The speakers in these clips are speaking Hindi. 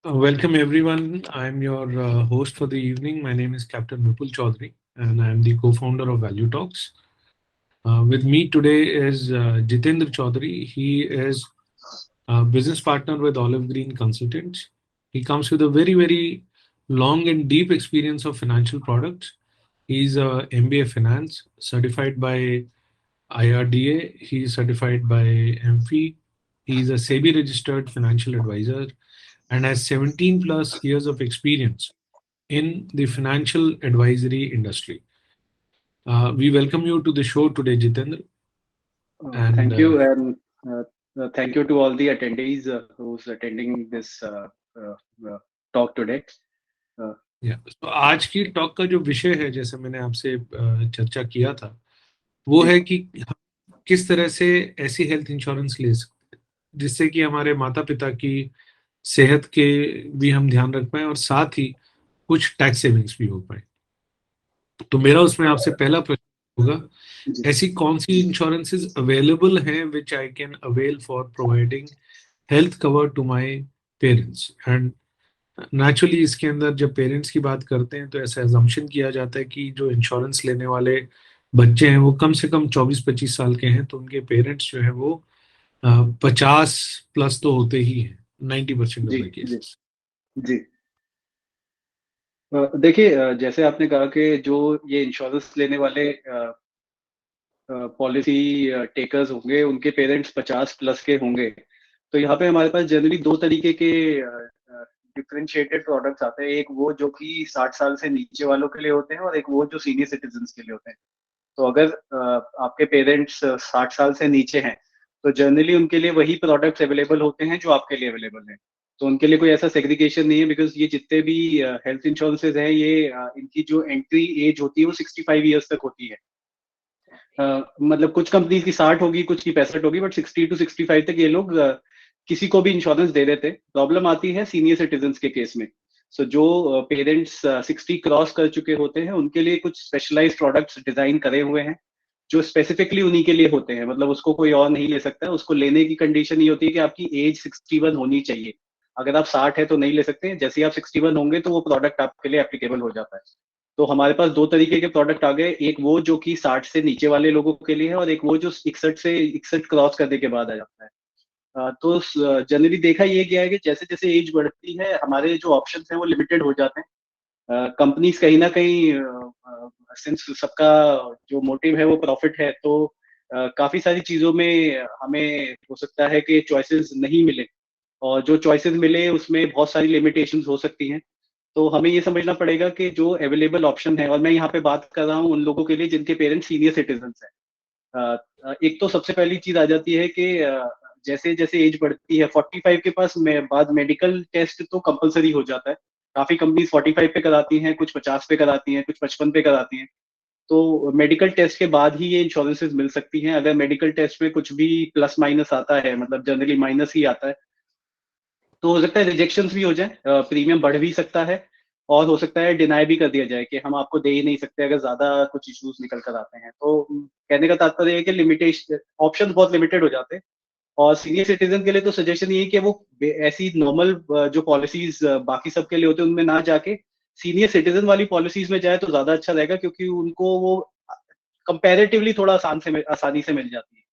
Welcome everyone. I'm your host for the evening. My name is Captain Vipul Chaudhary, and I'm the co-founder of Value Talks. With me today is Jitendra Chaudhary. He is a business partner with Olive Green Consultants. He comes with a very long and deep experience of financial products. He's a MBA Finance, certified by IRDA. He's certified by MFI. He's a SEBI registered financial advisor and has 17 plus years of experience in the financial advisory industry. We welcome you to the show today, Jitendra. And Thank you, and thank you to all the attendees who's attending this uh, uh, talk today. या तो आज की टॉक का जो विषय है, जैसे मैंने आपसे चर्चा किया था, वो जी है कि हम किस तरह से ऐसी हेल्थ इंश्योरेंस ले सकते हैं जिससे कि हमारे माता पिता की सेहत के भी हम ध्यान रख पाए और साथ ही कुछ टैक्स सेविंग्स भी हो पाए। तो मेरा उसमें आपसे पहला प्रश्न होगा, जी ऐसी कौन सी इंश्योरेंसेज अवेलेबल हैं which I can avail for providing health cover to my parents. And naturally इसके अंदर जब पेरेंट्स की बात करते हैं तो ऐसा एजम्पशन किया जाता है कि जो इंश्योरेंस लेने वाले बच्चे हैं वो कम से कम 24-25 साल के हैं, तो उनके पेरेंट्स जो है वो 50 प्लस तो होते ही हैं 90% ऑफ जी द जी केसेस। जी देखिए, जैसे आपने कहा कि जो ये इंश्योरेंस लेने वाले पॉलिसी टेकर्स होंगे, उनके पेरेंट्स 50 प्लस के होंगे। तो यहाँ पे हमारे पास जनरली दो तरीके के डिफरेंशिएटेड प्रोडक्ट्स आते हैं। एक वो जो कि 60 साल से नीचे वालों के लिए होते हैं, और एक वो जो सीनियर सिटीजन के लिए होते हैं। तो अगर आपके पेरेंट्स 60 साल से नीचे हैं, तो जनरली उनके लिए वही प्रोडक्ट्स अवेलेबल होते हैं जो आपके लिए अवेलेबल हैं। तो उनके लिए कोई ऐसा सेग्रीगेशन नहीं है, बिकॉज ये जितने भी हेल्थ इंश्योरेंसेज हैं, ये इनकी जो एंट्री एज होती है वो 65 ईयर्स तक होती है। मतलब कुछ कंपनी की 60 होगी, कुछ की 65 होगी, बट 60 to 65 तक ये लोग किसी को भी इंश्योरेंस दे देते। प्रॉब्लम आती है सीनियर सिटीजन के केस में। सो जो पेरेंट्स 60 क्रॉस कर चुके होते हैं, उनके लिए कुछ स्पेशलाइज्ड प्रोडक्ट्स डिजाइन करे हुए हैं जो स्पेसिफिकली उन्हीं के लिए होते हैं। मतलब उसको कोई और नहीं ले सकता है। उसको लेने की कंडीशन ये होती है कि आपकी एज 61 होनी चाहिए। अगर आप 60 है तो नहीं ले सकते। जैसे ही आप 61 होंगे तो वो प्रोडक्ट आपके लिए एप्लीकेबल हो जाता है। तो हमारे पास दो तरीके के प्रोडक्ट आ गए। एक वो जो कि 60 से नीचे वाले लोगों के लिए है, और एक वो जो 61 क्रॉस करने के बाद आ जाता है। तो जनरली देखा ये गया है कि जैसे जैसे एज बढ़ती है, हमारे जो ऑप्शन हैं वो लिमिटेड हो जाते हैं। कंपनीज कहीं ना कहीं, सिंस सबका जो मोटिव है वो प्रॉफिट है, तो काफी सारी चीजों में हमें हो सकता है कि चॉइसेस नहीं मिले, और जो चॉइसेस मिले उसमें बहुत सारी लिमिटेशंस हो सकती हैं। तो हमें ये समझना पड़ेगा कि जो अवेलेबल ऑप्शन है, और मैं यहाँ पे बात कर रहा हूँ उन लोगों के लिए जिनके पेरेंट्स सीनियर सिटीजन हैं। एक तो सबसे पहली चीज आ जाती है कि जैसे जैसे एज बढ़ती है, 45 के पास में बाद मेडिकल टेस्ट तो कंपलसरी हो जाता है। काफी कंपनीज 45 पे कराती हैं, कुछ 50 पे कराती हैं, कुछ 55 पे कराती हैं। तो मेडिकल टेस्ट के बाद ही ये इंश्योरेंसेज मिल सकती हैं। अगर मेडिकल टेस्ट में कुछ भी प्लस माइनस आता है, मतलब जनरली माइनस ही आता है, तो हो सकता है रिजेक्शंस भी हो जाए, प्रीमियम बढ़ भी सकता है, और हो सकता है डिनाई भी कर दिया जाए कि हम आपको दे ही नहीं सकते अगर ज्यादा कुछ इश्यूज निकल कर आते हैं। तो कहने का तात्पर्य है कि लिमिटेशन ऑप्शंस बहुत लिमिटेड हो जाते हैं। और सीनियर सिटीजन के लिए तो सजेशन ये है कि वो ऐसी नॉर्मल जो पॉलिसीज बाकी सबके लिए होते हैं उनमें ना जाके सीनियर सिटीजन वाली पॉलिसीज में जाए तो ज्यादा अच्छा रहेगा, क्योंकि उनको वो कंपैरेटिवली थोड़ा आसानी से मिल जाती है।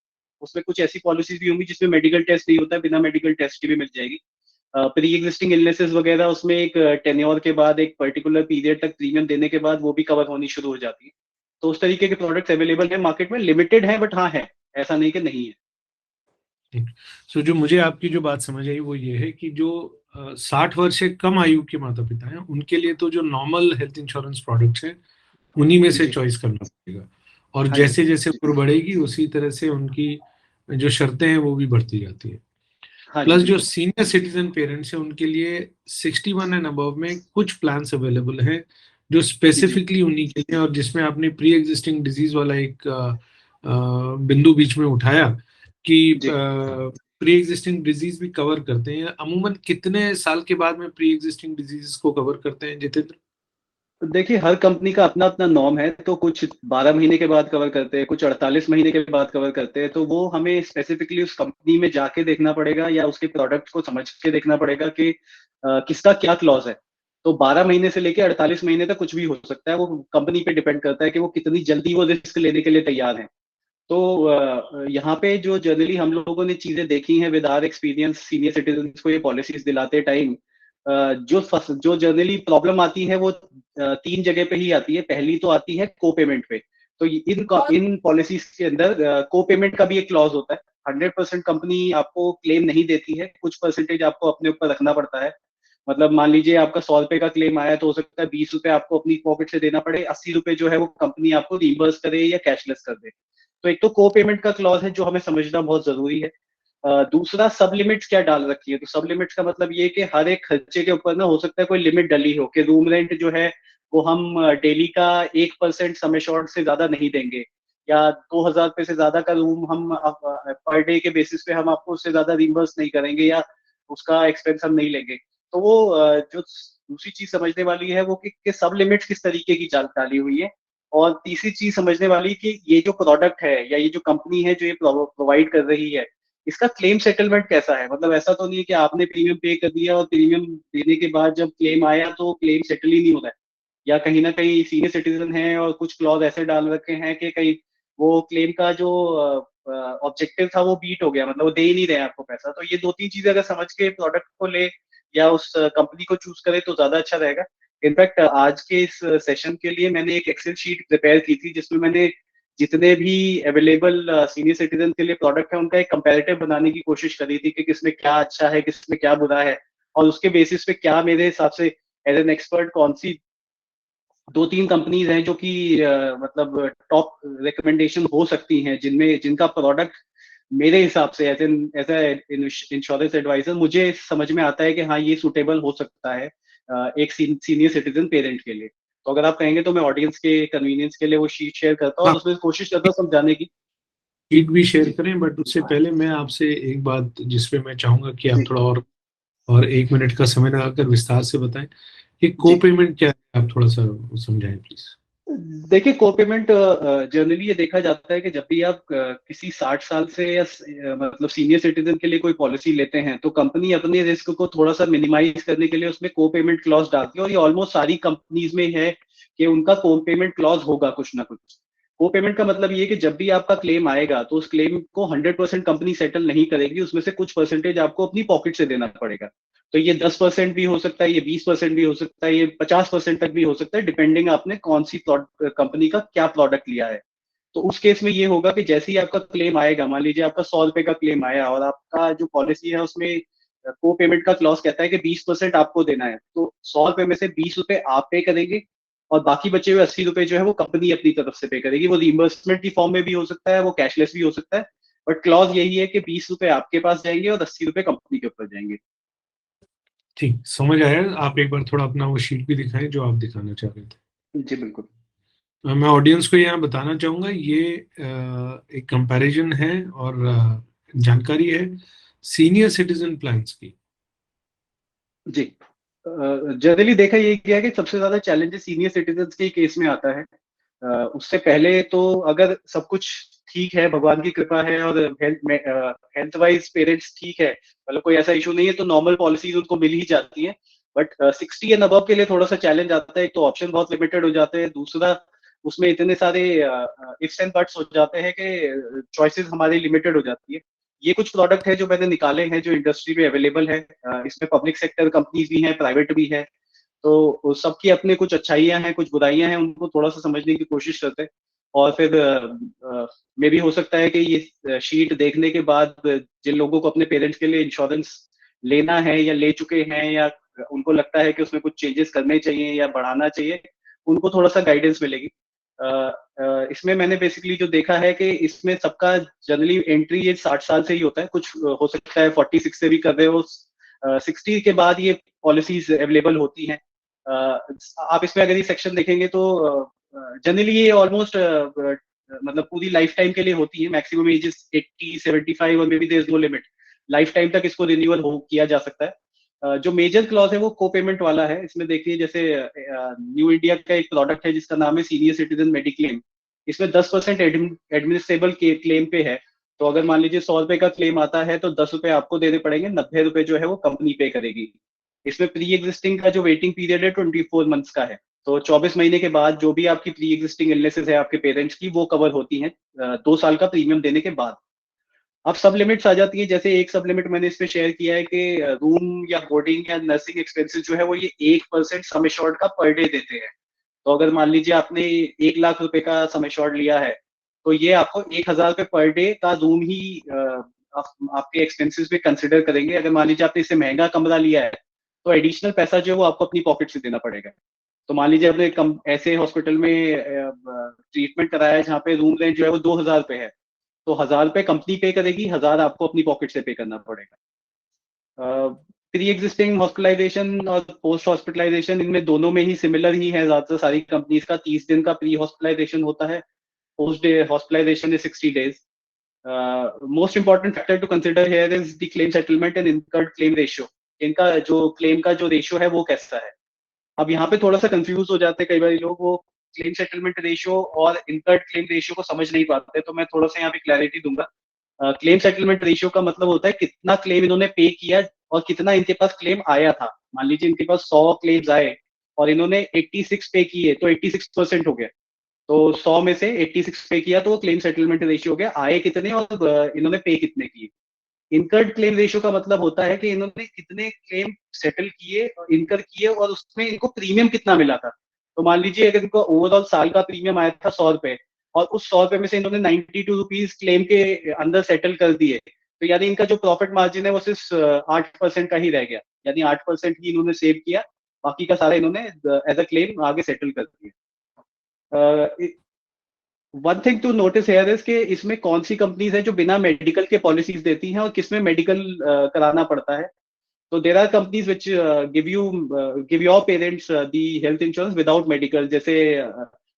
उसमें कुछ ऐसी पॉलिसीज भी होंगी जिसमें मेडिकल टेस्ट नहीं होता है, बिना मेडिकल टेस्ट की भी मिल जाएगी। प्री एग्जिस्टिंग इलनेसेस वगैरह उसमें एक टेन्योर के बाद, एक पर्टिकुलर पीरियड तक प्रीमियम देने के बाद वो भी कवर होनी शुरू हो जाती है। तो उस तरीके के प्रोडक्ट्स अवेलेबल है मार्केट में, लिमिटेड है बट हाँ है, ऐसा नहीं कि नहीं है। सो जो मुझे आपकी जो बात समझ आई वो ये है कि जो 60 वर्ष से कम आयु के माता पिता हैं उनके लिए तो जो नॉर्मल हेल्थ इंश्योरेंस प्रोडक्ट्स हैं उन्हीं में से जी चॉइस करना पड़ेगा, और हाँ जी जैसे जैसे उम्र बढ़ेगी उसी तरह से उनकी जो शर्तें हैं वो भी बढ़ती जाती है। हाँ जी प्लस जो बिल्कुल। सीनियर सिटीजन पेरेंट्स हैं उनके लिए 61 एंड अबव में कुछ प्लान्स अवेलेबल हैं जो जी स्पेसिफिकली उन्हीं के लिए, और जिसमें आपने प्री एग्जिस्टिंग डिजीज वाला एक बिंदु बीच में उठाया कि जी प्री एग्जिस्टिंग डिजीज भी कवर करते हैं। अमूमन कितने साल के बाद में प्री एग्जिस्टिंग डिजीज को कवर करते हैं, जितेंद्र? तो देखिए, हर कंपनी का अपना अपना नॉर्म है। तो कुछ 12 महीने के बाद कवर करते हैं, कुछ 48 महीने के बाद कवर करते हैं। तो वो हमें स्पेसिफिकली उस कंपनी में जाके देखना पड़ेगा, या उसके प्रोडक्ट को समझ के देखना पड़ेगा कि किसका क्या क्लॉज है। तो 12 महीने से लेके 48 महीने तक कुछ भी हो सकता है, वो कंपनी पे डिपेंड करता है कि वो कितनी जल्दी वो रिस्क लेने के लिए तैयार है। तो यहाँ पे जो जनरली हम लोगों ने चीजें देखी हैं with our experience, senior citizen को ये पॉलिसीज दिलाते टाइम जो जनरली प्रॉब्लम आती है वो तीन जगह पे ही आती है। पहली तो आती है को पेमेंट पे। तो इन पॉलिसीज के अंदर को पेमेंट का भी एक क्लॉज होता है। 100% कंपनी आपको क्लेम नहीं देती है, कुछ परसेंटेज आपको अपने ऊपर रखना पड़ता है। मतलब मान लीजिए आपका 100 रुपए का क्लेम आया तो हो सकता है 20 रुपए आपको अपनी पॉकेट से देना पड़े, 80 रुपए जो है वो कंपनी आपको रिimburse करे या कैशलेस कर दे। तो एक तो को पेमेंट का क्लॉज है जो हमें समझना बहुत जरूरी है। दूसरा सब लिमिट्स क्या डाल रखी है। तो सब लिमिट्स का मतलब ये कि हर एक खर्चे के ऊपर ना हो सकता है कोई लिमिट डली हो कि रूम रेंट जो है वो हम डेली का 1% सम एश्योर्ड से ज्यादा नहीं देंगे, या 2,000 रुपए से ज्यादा का रूम हम पर डे के बेसिस पे हम आपको उससे ज्यादा रिम्बर्स नहीं करेंगे, या उसका एक्सपेंस हम नहीं लेंगे। तो वो जो दूसरी चीज समझने वाली है वो कि सब लिमिट्स किस तरीके की डाली हुई है। और तीसरी चीज समझने वाली कि ये जो प्रोडक्ट है या ये जो कंपनी है जो ये प्रोवाइड कर रही है, इसका क्लेम सेटलमेंट कैसा है। मतलब ऐसा तो नहीं है कि आपने प्रीमियम पे कर दिया और प्रीमियम देने के बाद जब क्लेम आया तो क्लेम सेटल ही नहीं हो रहा है, या कहीं ना कहीं सीनियर सिटीजन है और कुछ क्लॉज ऐसे डाल रखे हैं कि कहीं वो क्लेम का जो ऑब्जेक्टिव था वो बीट हो गया, मतलब वो दे ही नहीं रहे आपको पैसा। तो ये दो तीन चीजें अगर समझ के प्रोडक्ट को ले या उस कंपनी को चूज करे तो ज्यादा अच्छा रहेगा। इनफैक्ट आज के इस सेशन के लिए मैंने एक एक्सेल शीट प्रिपेयर की थी जिसमें मैंने जितने भी अवेलेबल सीनियर सिटीजन के लिए प्रोडक्ट है उनका एक कंपैरेटिव बनाने की कोशिश करी थी कि किसमें क्या अच्छा है किसमें क्या बुरा है, और उसके बेसिस पे क्या मेरे हिसाब से एज एन एक्सपर्ट कौन सी दो तीन कंपनीज हैं जो कि मतलब टॉप रिकमेंडेशन हो सकती हैं, जिनमें जिनका प्रोडक्ट मेरे हिसाब से एज इंश्योरेंस एडवाइजर मुझे समझ में आता है कि हाँ ये सुटेबल हो सकता है एक सीनियर सिटीजन पेरेंट के लिए। तो अगर आप कहेंगे तो मैं ऑडियंस के कन्वीनियंस के लिए वो शीट शेयर करता हूँ हाँ, और उसमें कोशिश करता हूँ समझाने की। शीट भी शेयर जी करें, बट उससे पहले मैं आपसे एक बात जिसपे मैं चाहूंगा कि आप जी थोड़ा और 1 मिनट का समय लगाकर विस्तार से बताएं कि को जी। पेमेंट क्या है, आप थोड़ा सा समझाएं प्लीज। देखिए को पेमेंट जनरली ये देखा जाता है कि जब भी आप किसी 60 साल से या मतलब सीनियर सिटीजन के लिए कोई पॉलिसी लेते हैं तो कंपनी अपने रिस्क को थोड़ा सा मिनिमाइज करने के लिए उसमें को पेमेंट क्लॉज डालती है, और ये ऑलमोस्ट सारी कंपनीज में है कि उनका को पेमेंट क्लॉज होगा कुछ ना कुछ। को पेमेंट का मतलब ये है कि जब भी आपका क्लेम आएगा तो उस क्लेम को 100% कंपनी सेटल नहीं करेगी, उसमें से कुछ परसेंटेज आपको अपनी पॉकेट से देना पड़ेगा। तो ये 10% भी हो सकता है, ये 20% भी हो सकता है, ये 50% तक भी हो सकता है, डिपेंडिंग आपने कौन सी कंपनी का क्या प्रोडक्ट लिया है। तो उस केस में ये होगा कि जैसे ही आपका क्लेम आएगा, मान लीजिए आपका 100 रुपए का क्लेम आया और आपका जो पॉलिसी है उसमें को पेमेंट का क्लॉज कहता है कि 20% आपको देना है, तो 100 रुपए में से 20 रुपए आप पे करेंगे और बाकी बचे हुए 80 रुपए जो है वो कंपनी अपनी तरफ से पे करेगी। वो रिइंबर्समेंट की फॉर्म में भी हो सकता है, वो कैशलेस भी हो सकता है, बट क्लॉज यही है कि 20 रुपए आपके पास जाएंगे और 80 रुपए कंपनी के ऊपर जाएंगे। ठीक समझ आया। आप एक बार थोड़ा अपना वो शीट भी दिखाएं जो आप दिखाना चाह रहे थे। जी बिल्कुल। मैं ऑडियंस को यहाँ बताना चाहूंगा, ये एक कंपैरिजन है और जानकारी है सीनियर सिटीजन प्लान्स की। जी जनरली देखा ये गया है कि सबसे ज्यादा चैलेंजेस सीनियर सिटीजन के केस में आता है। उससे पहले तो अगर सब कुछ ठीक है, भगवान की कृपा है और हेल्थ वाइज पेरेंट्स ठीक है, मतलब कोई ऐसा इशू नहीं है, तो नॉर्मल पॉलिसीज उनको मिल ही जाती हैं। बट 60 एंड अबव के लिए थोड़ा सा चैलेंज आता है। एक तो ऑप्शन बहुत लिमिटेड हो जाते हैं, दूसरा उसमें इतने सारे इफ्स एंड बट्स हो जाते हैं कि चॉइसेस हमारी लिमिटेड हो जाती है। ये कुछ प्रोडक्ट है जो मैंने निकाले हैं जो इंडस्ट्री में अवेलेबल है। इसमें पब्लिक सेक्टर कंपनीज भी हैं, प्राइवेट भी है, तो सबकी अपने कुछ अच्छाइयाँ हैं कुछ बुराइयां हैं, उनको थोड़ा सा समझने की कोशिश करते हैं। और फिर मे भी हो सकता है कि ये शीट देखने के बाद जिन लोगों को अपने पेरेंट्स के लिए इंश्योरेंस लेना है या ले चुके हैं, या उनको लगता है कि उसमें कुछ चेंजेस करने चाहिए या बढ़ाना चाहिए, उनको थोड़ा सा गाइडेंस मिलेगी। इसमें मैंने बेसिकली जो देखा है कि इसमें सबका जनरली एंट्री एज 60 साल से ही होता है, कुछ हो सकता है 46 से भी कर रहे हो। 60 के बाद ये पॉलिसीज अवेलेबल होती हैं। आप इसमें अगर ये सेक्शन देखेंगे तो जनरली ये ऑलमोस्ट मतलब पूरी लाइफ टाइम के लिए होती है। मैक्सिमम एजेस 80 75 और maybe there is no limit, lifetime तक इसको रिन्यूअल हो किया जा सकता है। जो मेजर क्लॉज है वो को पेमेंट वाला है। इसमें देखिए जैसे न्यू इंडिया का एक प्रोडक्ट है जिसका नाम है सीनियर सिटीजन मेडिक्लेम। इसमें 10% एडमिनिस्ट्रेबल क्लेम पे है। तो अगर मान लीजिए 100 रुपए का क्लेम आता है तो 10 रुपए आपको देने पड़ेंगे, 90 रुपए जो है वो कंपनी पे करेगी। इसमें प्री एग्जिस्टिंग का जो वेटिंग पीरियड है 24 मंथ्स का है। तो 24 महीने के बाद जो भी आपकी प्री एग्जिस्टिंग इलनेसेस है आपके पेरेंट्स की, वो कवर होती हैं 2 साल का प्रीमियम देने के बाद। अब सब लिमिट्स आ जाती है, जैसे एक सब लिमिट मैंने इसमें शेयर किया है कि रूम या बोर्डिंग या नर्सिंग एक्सपेंसेस जो है वो ये 1% सम एश्योर्ड का पर डे देते हैं। तो अगर मान लीजिए आपने 1 लाख रुपए का सम एश्योर्ड लिया है, तो ये आपको 1,000 रुपए पर डे का रूम ही आपके एक्सपेंसेस में कंसिडर करेंगे। अगर मान लीजिए आपने इससे महंगा कमरा लिया है, तो एडिशनल पैसा जो है वो आपको अपनी पॉकेट से देना पड़ेगा। तो मान लीजिए आपने ऐसे हॉस्पिटल में ट्रीटमेंट कराया है जहाँ पे रूम रेंट जो है वो 2,000 रुपए है, तो 1,000 रुपए कंपनी पे करेगी, 1,000 आपको अपनी पॉकेट से पे करना पड़ेगा। प्री एग्जिस्टिंग हॉस्पिटलाइजेशन और पोस्ट हॉस्पिटलाइजेशन, इनमें दोनों में ही सिमिलर ही है, ज्यादातर सारी कंपनीज का 30 दिन का प्री हॉस्पिटलाइजेशन होता है, post day hospitalization is 60 days। Most important factor to consider here is the claim settlement and incurred claim ratio. इनका जो क्लेम का जो रेशियो है वो कैसा है। अब यहाँ पे थोड़ा सा कंफ्यूज हो जाते हैं कई बार लोग, वो क्लेम सेटलमेंट रेशियो और इनकर्ड क्लेम रेशियो को समझ नहीं पाते, तो मैं थोड़ा सा यहाँ पे क्लैरिटी दूंगा। क्लेम सेटलमेंट रेशियो का मतलब होता है कितना क्लेम इन्होंने पे किया और कितना इनके पास क्लेम आया था। मान लीजिए इनके पास 100 क्लेम्स आए और इन्होंने 86 पे किए, तो 86% हो गया। तो 100 में से 86 पे किया तो वो क्लेम सेटलमेंट रेशियो हो गया। आए कितने और इन्होंने पे कितने किए। इनकर्ड क्लेम रेशियो का मतलब होता है कि इन्होंने कितने क्लेम सेटल किए और इनकर किए और उसमें इनको प्रीमियम कितना मिला था। तो मान लीजिए अगर इनको ओवरऑल साल का प्रीमियम आया था 100 रुपए, और उस 100 रुपए में से इन्होंने 92 रुपीज क्लेम के अंदर सेटल कर दिए, तो यानी इनका जो प्रॉफिट मार्जिन है वो सिर्फ 8% का ही रह गया। यानी 8% ही इन्होंने सेव किया, बाकी का सारा इन्होंने एज अ क्लेम आगे सेटल कर दिया। One thing to notice here is कि इसमें कौन सी कंपनीज है जो बिना मेडिकल के पॉलिसीज देती हैं और किसमें मेडिकल कराना पड़ता है। तो there are companies which give your parents the health insurance without medical, जैसे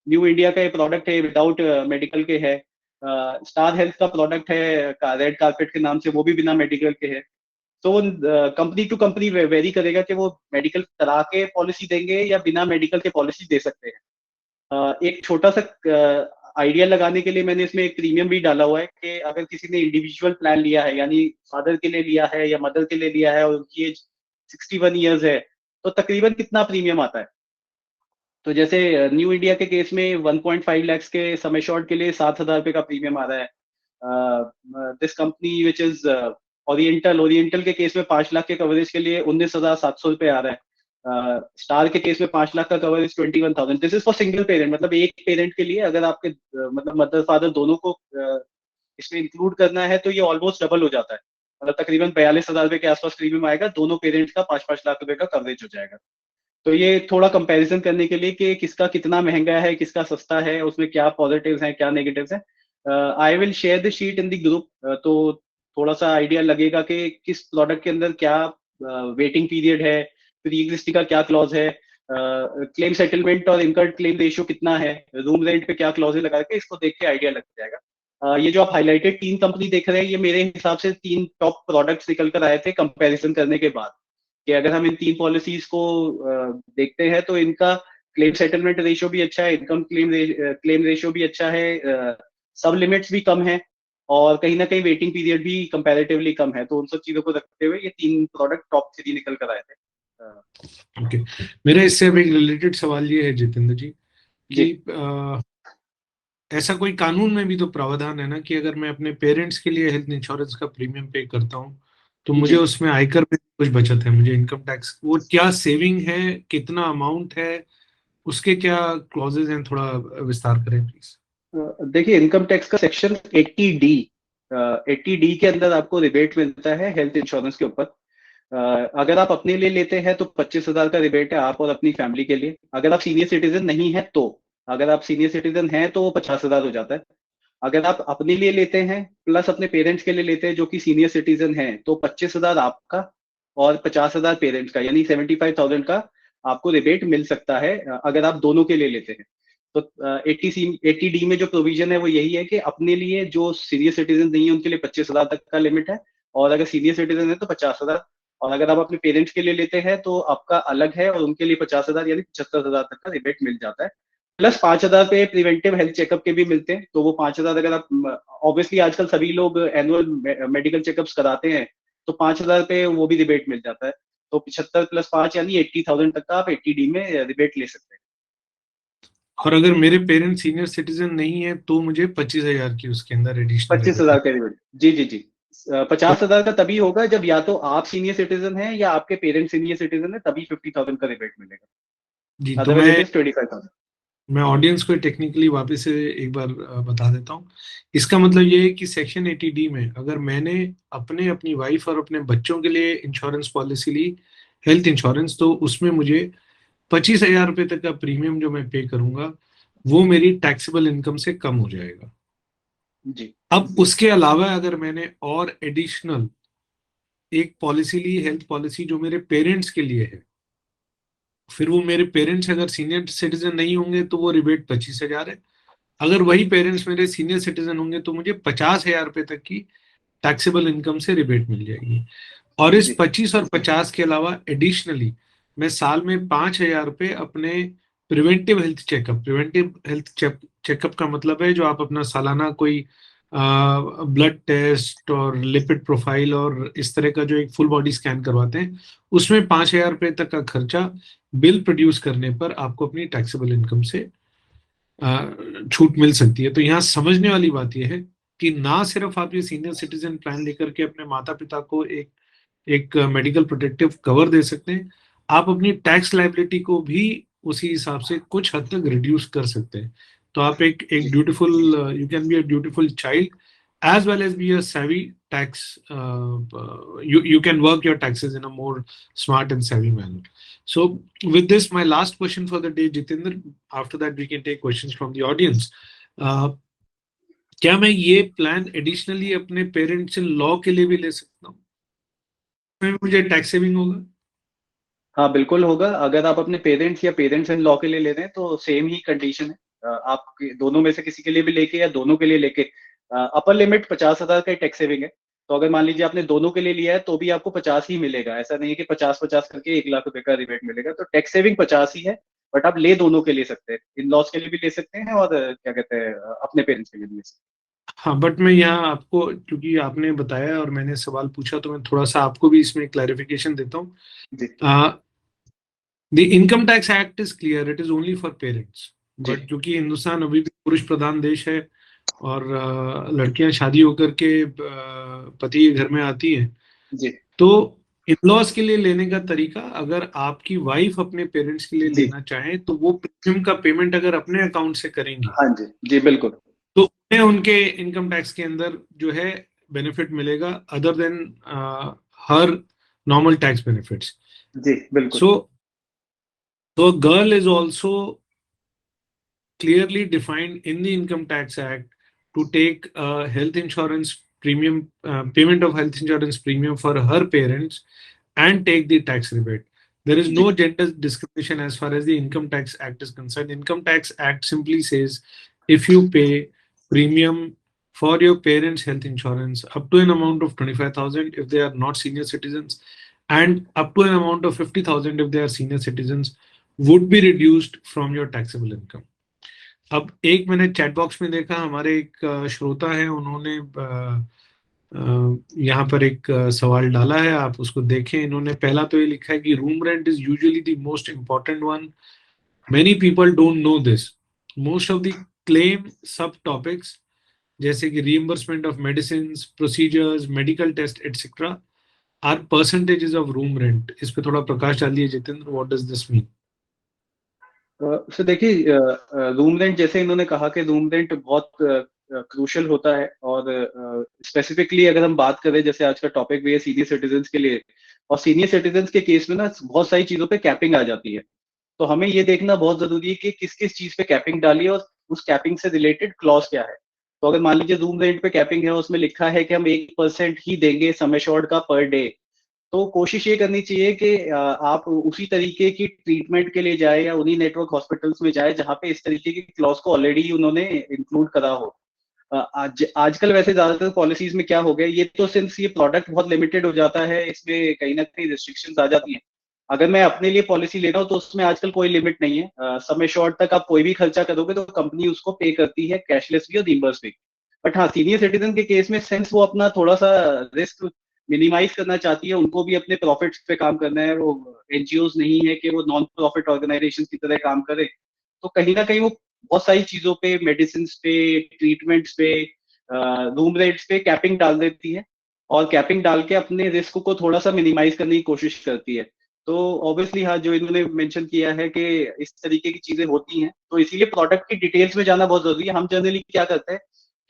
न्यू इंडिया का ये प्रोडक्ट है विदाउट मेडिकल के है। स्टार हेल्थ का प्रोडक्ट है रेड कारपेट के नाम से, वो भी बिना मेडिकल के है। तो कंपनी टू कंपनी वेरी करेगा कि वो मेडिकल करा के पॉलिसी देंगे या बिना मेडिकल के पॉलिसी दे सकते हैं। एक छोटा सा आइडिया लगाने के लिए मैंने इसमें एक प्रीमियम भी डाला हुआ है कि अगर किसी ने इंडिविजुअल प्लान लिया है, यानी फादर के लिए लिया है या मदर के लिए लिया है और उनकी एज 61 ईयर्स है, तो तकरीबन कितना प्रीमियम आता है। तो जैसे न्यू इंडिया के केस में 1.5 लाख के सम एश्योर्ड के लिए 7,000 रुपए का प्रीमियम आ रहा है। This company which is oriental, oriental के केस में 5 लाख के कवरेज के लिए 19,700 रुपए आ रहा है। स्टार के केस में 5 लाख का coverage 21,000। This is for single parent, मतलब एक पेरेंट के लिए। अगर आपके मतलब मदर फादर दोनों को इसमें इंक्लूड करना है तो ये ऑलमोस्ट डबल हो जाता है। मतलब तकरीबन 42,000 रुपए के आसपास प्रीमियम आएगा, दोनों पेरेंट्स का 5-5 लाख रुपए का कवरेज हो जाएगा। तो ये थोड़ा कंपैरिजन करने के लिए कि किसका कितना महंगा है, किसका सस्ता है, उसमें क्या पॉजिटिव्स हैं क्या नेगेटिव्स हैं। I will share the sheet in the group, तो थोड़ा सा आइडिया लगेगा कि किस प्रोडक्ट के अंदर क्या वेटिंग पीरियड है, प्री एग्जिस्टिंग का क्या क्लॉज है, क्लेम सेटलमेंट और इनकर्ड क्लेम रेशियो कितना है, रूम रेंट पे क्या क्लॉज है, लगा के इसको देख के आइडिया लग जाएगा। ये जो आप हाईलाइटेड 3 कंपनी देख रहे हैं, ये मेरे हिसाब से 3 टॉप प्रोडक्ट्स निकल कर आए थे कंपैरिजन करने के बाद, कि अगर हम इन 3 पॉलिसीज को देखते हैं तो इनका क्लेम सेटलमेंट रेशियो भी अच्छा है, इनकम क्लेम रेशियो भी अच्छा है, सब लिमिट्स भी कम है, और कहीं ना कहीं वेटिंग पीरियड भी कंपैरेटिवली कम है। तो उन सब चीजों को रखते हुए ये 3 प्रोडक्ट टॉप 3 निकल कर आए थे। ओके, मेरा इससे अब एक रिलेटेड सवाल ये है जितेंद्र जी जी कि ऐसा कोई कानून में भी तो प्रावधान है ना कि अगर मैं अपने पेरेंट्स के लिए हेल्थ इंश्योरेंस का प्रीमियम पे करता हूँ तो मुझे जी। उसमें आयकर में कुछ बचत है, मुझे इनकम टैक्स, वो क्या सेविंग है, कितना अमाउंट है, उसके क्या क्लॉजेज हैं, थोड़ा विस्तार करें प्लीज। देखिए, इनकम टैक्स का सेक्शन 80D, 80D के अंदर आपको रिबेट मिलता है हेल्थ इंश्योरेंस के ऊपर। अगर आप अपने लिए लेते हैं तो 25,000 का रिबेट है, आप और अपनी फैमिली के लिए। अगर आप सीनियर सिटीजन नहीं है तो, अगर आप सीनियर सिटीजन हैं तो वो 50,000 हो जाता है। अगर आप अपने लिए लेते हैं प्लस अपने पेरेंट्स के लिए लेते हैं जो कि सीनियर सिटीजन हैं, तो 25,000 आपका और 50,000 पेरेंट्स का, यानी 75,000 का आपको रिबेट मिल सकता है अगर आप दोनों के लिए लेते हैं। तो 80D में जो प्रोविजन है वो यही है कि अपने लिए जो सीनियर सिटीजन नहीं है उनके लिए 25,000 तक का लिमिट है, और अगर सीनियर सिटीजन है तो 50,000। और अगर आप अपने पेरेंट्स के लिए लेते हैं तो आपका अलग है और उनके लिए 50,000 यानी 75,000 तक का रिबेट मिल जाता है। प्लस 5,000 पे प्रिवेंटिव हेल्थ चेकअप के भी मिलते हैं, तो वो 5,000 अगर आप, ऑब्वियसली आजकल सभी लोग एनुअल मेडिकल चेकअप्स कराते हैं, तो 5,000 पे वो भी रिबेट मिल जाता है। तो 75 + 5 यानी 80,000 तक का आप 80D में रिबेट ले सकते हैं। और अगर मेरे पेरेंट्स सीनियर सिटीजन नहीं है तो मुझे 25,000 की उसके अंदर एडिशनल रिबेट 25,000 का रिबेट, जी जी जी। तो 50,000 का तभी होगा जब या तो आप सीनियर सिटीजन हैं या आपके पेरेंट्स सीनियर सिटीजन है, तभी 50,000 का रिबेट जी। मिलेगा, तो अदरवाइज इट इज 25,000। मैं ऑडियंस को टेक्निकली वापस से एक बार बता देता हूँ। इसका मतलब ये है कि सेक्शन 80D में अगर मैंने अपनी वाइफ और अपने बच्चों के लिए इंश्योरेंस पॉलिसी ली, हेल्थ इंश्योरेंस, तो उसमें मुझे 25,000 रुपये तक का प्रीमियम जो मैं पे करूंगा वो मेरी टैक्सेबल इनकम से कम हो जाएगा। जी अब उसके अलावा अगर मैंने और एडिशनल एक पॉलिसी ली, हेल्थ पॉलिसी, जो मेरे पेरेंट्स के लिए है, फिर वो मेरे पेरेंट्स अगर सीनियर सिटीजन नहीं होंगे तो वो रिबेट 25,000 है। अगर वही पेरेंट्स मेरे सीनियर सिटीजन होंगे तो मुझे 50,000 रुपये तक की टैक्सेबल इनकम से रिबेट मिल जाएगी। और इस जी 25 और 50 के अलावा एडिशनली मैं साल में 5,000 रुपये अपने प्रिवेंटिव हेल्थ चेकअप का मतलब है जो आप अपना सालाना कोई ब्लड टेस्ट और लिपिड प्रोफाइल और इस तरह का जो एक फुल बॉडी स्कैन करवाते हैं, उसमें 5,000 रुपये तक का खर्चा बिल प्रोड्यूस करने पर आपको अपनी टैक्सेबल इनकम से छूट मिल सकती है। तो यहाँ समझने वाली बात यह है कि ना सिर्फ आप ये सीनियर सिटीजन प्लान लेकर के अपने माता पिता को एक मेडिकल प्रोटेक्टिव कवर दे सकते हैं, आप अपनी टैक्स लाइबिलिटी को भी उसी हिसाब से कुछ हद तक रिड्यूस कर सकते हैं। तो आप एक जी dutiful, you can be a dutiful child as well as be a savvy tax, you can work your taxes in a more smart and savvy manner. So with this, my last question for the day, Jitendra, after that we can take questions from the audience. uh, क्या मैं ये प्लान एडिशनली अपने पेरेंट्स इन लॉ के लिए भी ले सकता हूँ? इसमें मुझे टैक्स सेविंग होगा? हाँ बिल्कुल होगा। अगर आप अपने पेरेंट्स या पेरेंट्स इन लॉ के लिए ले रहे हैं तो सेम ही कंडीशन है। आप दोनों में से किसी के लिए भी लेके या दोनों के लिए लेके अपर लिमिट 50,000 का टैक्स सेविंग है। तो अगर मान लीजिए आपने दोनों के लिए लिया है तो भी आपको 50 ही मिलेगा। ऐसा नहीं है कि 50-50 करके 1 लाख रुपए का रिबेट मिलेगा। तो टैक्स सेविंग 50 ही है, बट आप ले दोनों के ले सकते हैं, इन लॉज के लिए भी ले सकते हैं और क्या कहते हैं अपने पेरेंट्स के लिए भी ले सकते हाँ, बट मैं यहाँ आपको, क्योंकि आपने बताया और मैंने सवाल पूछा, तो मैं थोड़ा सा आपको भी इसमें क्लैरिफिकेशन देता हूँ। हैं। जी the income tax act is clear, it is only for parents. जी बट क्योंकि हिंदुस्तान अभी भी पुरुष प्रधान देश है और लड़कियां शादी होकर के पति के घर में आती हैं, जी तो इन लॉज के लिए लेने का तरीका, अगर आपकी वाइफ अपने पेरेंट्स के लिए जी लेना चाहे तो वो प्रीमियम का पेमेंट अगर अपने अकाउंट से करेंगी हाँ जी जी बिल्कुल। तो उन्हें उनके इनकम टैक्स के अंदर जो है बेनिफिट मिलेगा, अदर देन हर नॉर्मल टैक्स बेनिफिट्स। जी बिल्कुल। सो तो girl is also clearly defined in the Income Tax Act to take health insurance premium, payment of health insurance premium for her parents and take the tax rebate. There is जी no gender discrimination as far as the Income Tax Act is concerned. Income Tax Act simply says if you pay premium for your parents' health insurance up to an amount of 25,000 if they are not senior citizens, and up to an amount of 50,000 if they are senior citizens, would be reduced from your taxable income. अब एक मैंने चैट बॉक्स में देखा, हमारे एक श्रोता है, उन्होंने यहाँ पर एक सवाल डाला है, आप उसको देखें। इन्होंने पहला तो ये लिखा है कि room rent is usually the most important one, many people don't know this, most of the claim sub topics जैसे कि reimbursement of medicine, procedures, medical test etcetera are percentages of room rent. इस पे थोड़ा प्रकाश डालिए Jitendra, what does this mean? So देखिए, रूम रेंट जैसे इन्होंने कहा कि रूम रेंट बहुत क्रूशियल होता है, और स्पेसिफिकली अगर हम बात करें, जैसे आज का टॉपिक भी है सीनियर सिटीजन्स के लिए, और सीनियर सिटीजन्स के केस में ना बहुत सारी चीजों पे कैपिंग आ जाती है। तो हमें ये देखना बहुत जरूरी है कि किस किस चीज पे कैपिंग डाली है और उस कैपिंग से रिलेटेड क्लॉज क्या है। तो अगर मान लीजिए रूम रेंट पे कैपिंग है, उसमें लिखा है कि हम 1% ही देंगे सम एश्योर्ड का पर डे, तो कोशिश ये करनी चाहिए कि आप उसी तरीके की ट्रीटमेंट के लिए जाए या उन्हीं नेटवर्क हॉस्पिटल्स में जाए जहाँ पे इस तरीके की क्लॉज को ऑलरेडी उन्होंने इंक्लूड करा हो। आजकल वैसे ज्यादातर पॉलिसीज में क्या हो गया, ये तो सिंस ये प्रोडक्ट बहुत लिमिटेड हो जाता है, इसमें कहीं ना कहीं रिस्ट्रिक्शंस आ जाती हैं। अगर मैं अपने लिए पॉलिसी ले रहा हूँ तो उसमें आजकल कोई लिमिट नहीं है, समय शॉर्ट तक आप कोई भी खर्चा करोगे तो कंपनी उसको पे करती है, कैशलेस भी और रिम्बर्स भी। बट हाँ, सीनियर सिटीजन के केस में सिंस वो अपना थोड़ा सा रिस्क मिनिमाइज करना चाहती है, उनको भी अपने प्रॉफिट्स पे काम करना है, वो एनजीओज नहीं है कि वो नॉन प्रॉफिट ऑर्गेनाइजेशन की तरह काम करे। तो कहीं ना कहीं वो बहुत सारी चीजों पे, मेडिसिन पे, ट्रीटमेंट्स पे, रूम रेट्स पे कैपिंग डाल देती है, और कैपिंग डाल के अपने रिस्क को थोड़ा सा मिनिमाइज करने की कोशिश करती है। तो ऑब्वियसली हाँ, जो इन्होंने मेंशन किया है कि इस तरीके की चीजें होती हैं, तो इसीलिए प्रोडक्ट की डिटेल्स में जाना बहुत जरूरी है। हम जनरली क्या करते हैं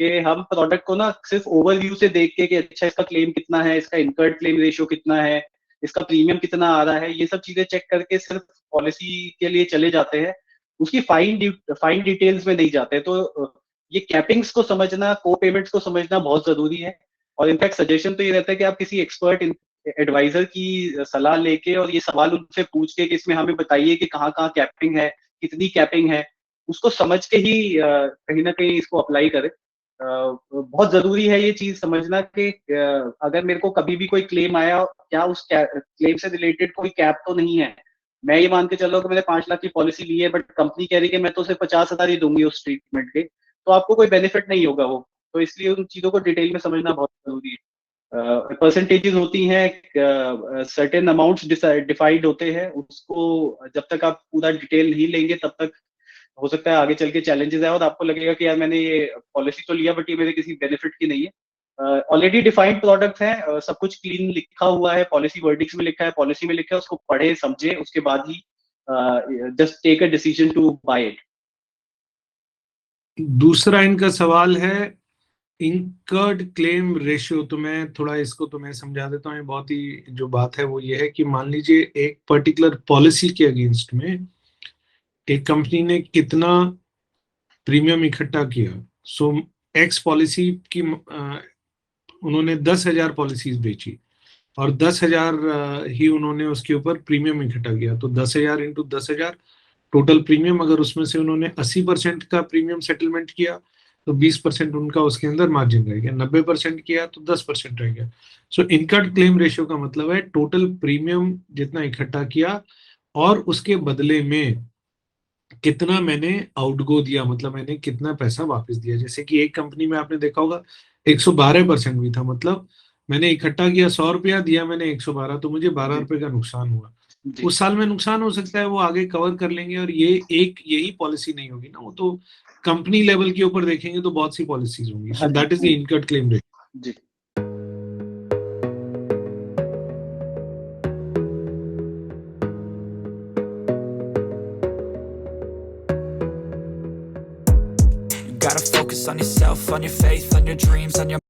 कि हम प्रोडक्ट को ना सिर्फ ओवरव्यू से देख के कि अच्छा इसका क्लेम कितना है, इसका इनकर्ड क्लेम रेशियो कितना है, इसका प्रीमियम कितना आ रहा है, ये सब चीजें चेक करके सिर्फ पॉलिसी के लिए चले जाते हैं, उसकी फाइन डिटेल्स में नहीं जाते। तो ये कैपिंग्स को समझना, को पेमेंट्स को समझना बहुत जरूरी है। और इनफैक्ट सजेशन तो ये रहता है कि आप किसी एक्सपर्ट एडवाइजर की सलाह लेके और ये सवाल उनसे पूछ के कि इसमें हमें बताइए कि कहाँ कहाँ कैपिंग है, कितनी कैपिंग है, उसको समझ के ही कहीं ना कहीं इसको अप्लाई करें। बहुत जरूरी है ये चीज समझना कि अगर मेरे को कभी भी कोई क्लेम आया, क्या उस क्लेम से रिलेटेड कोई कैप तो नहीं है। मैं ये मान के चल रहा हूँ कि मैंने 5 लाख की पॉलिसी ली है, बट कंपनी कह रही है कि मैं तो सिर्फ 50,000 ही दूंगी उस ट्रीटमेंट के, तो आपको कोई बेनिफिट नहीं होगा वो। तो इसलिए उन चीजों को डिटेल में समझना बहुत जरूरी है। परसेंटेजेस होती हैं, सर्टेन अमाउंट्स डिफाइंड होते हैं, उसको जब तक आप पूरा डिटेल नहीं लेंगे तब तक हो सकता है आगे चल के चैलेंजेस आए और आपको लगेगा कि यार मैंने ये पॉलिसी तो लिया बट ये मेरे किसी बेनिफिट की नहीं है। ऑलरेडी डिफाइंड प्रोडक्ट्स हैं, सब कुछ क्लीन लिखा हुआ है, पॉलिसी वर्डिक्स में लिखा है, पॉलिसी में लिखा है, उसको पढ़े समझे, उसके बाद ही just take a decision to buy it. दूसरा इनका सवाल है इंकर्ड क्लेम रेशियो। तो मैं थोड़ा इसको तुम्हें समझा देता हूँ। ये बहुत ही जो बात है वो ये है कि मान लीजिए एक पर्टिकुलर पॉलिसी के अगेंस्ट में एक कंपनी ने कितना प्रीमियम इकट्ठा किया। सो एक्स पॉलिसी की उन्होंने 10,000 पॉलिसीज बेची और 10,000 ही उन्होंने उसके ऊपर प्रीमियम इकट्ठा किया। तो 10,000 इंटू 10,000 टोटल प्रीमियम। अगर उसमें से उन्होंने 80% का प्रीमियम सेटलमेंट किया तो 20% उनका उसके अंदर मार्जिन रह गया, 90% किया तो 10% रह गया। सो इनकट क्लेम रेशियो का मतलब है टोटल प्रीमियम जितना इकट्ठा किया और उसके बदले में कितना मैंने आउटगो दिया, मतलब मैंने कितना पैसा वापस दिया। जैसे कि एक कंपनी में आपने देखा होगा 112% भी था, मतलब मैंने इकट्ठा किया 100 रुपया, दिया मैंने 112, तो मुझे 12 रुपए का नुकसान हुआ। जी उस साल में नुकसान हो सकता है, वो आगे कवर कर लेंगे। और ये एक यही पॉलिसी नहीं होगी ना, वो तो कंपनी लेवल के ऊपर देखेंगे तो बहुत सी पॉलिसीज होंगी। हाँ सो जी that is the incurred claim rate. जी। You gotta focus on yourself, on your faith, on your dreams, on your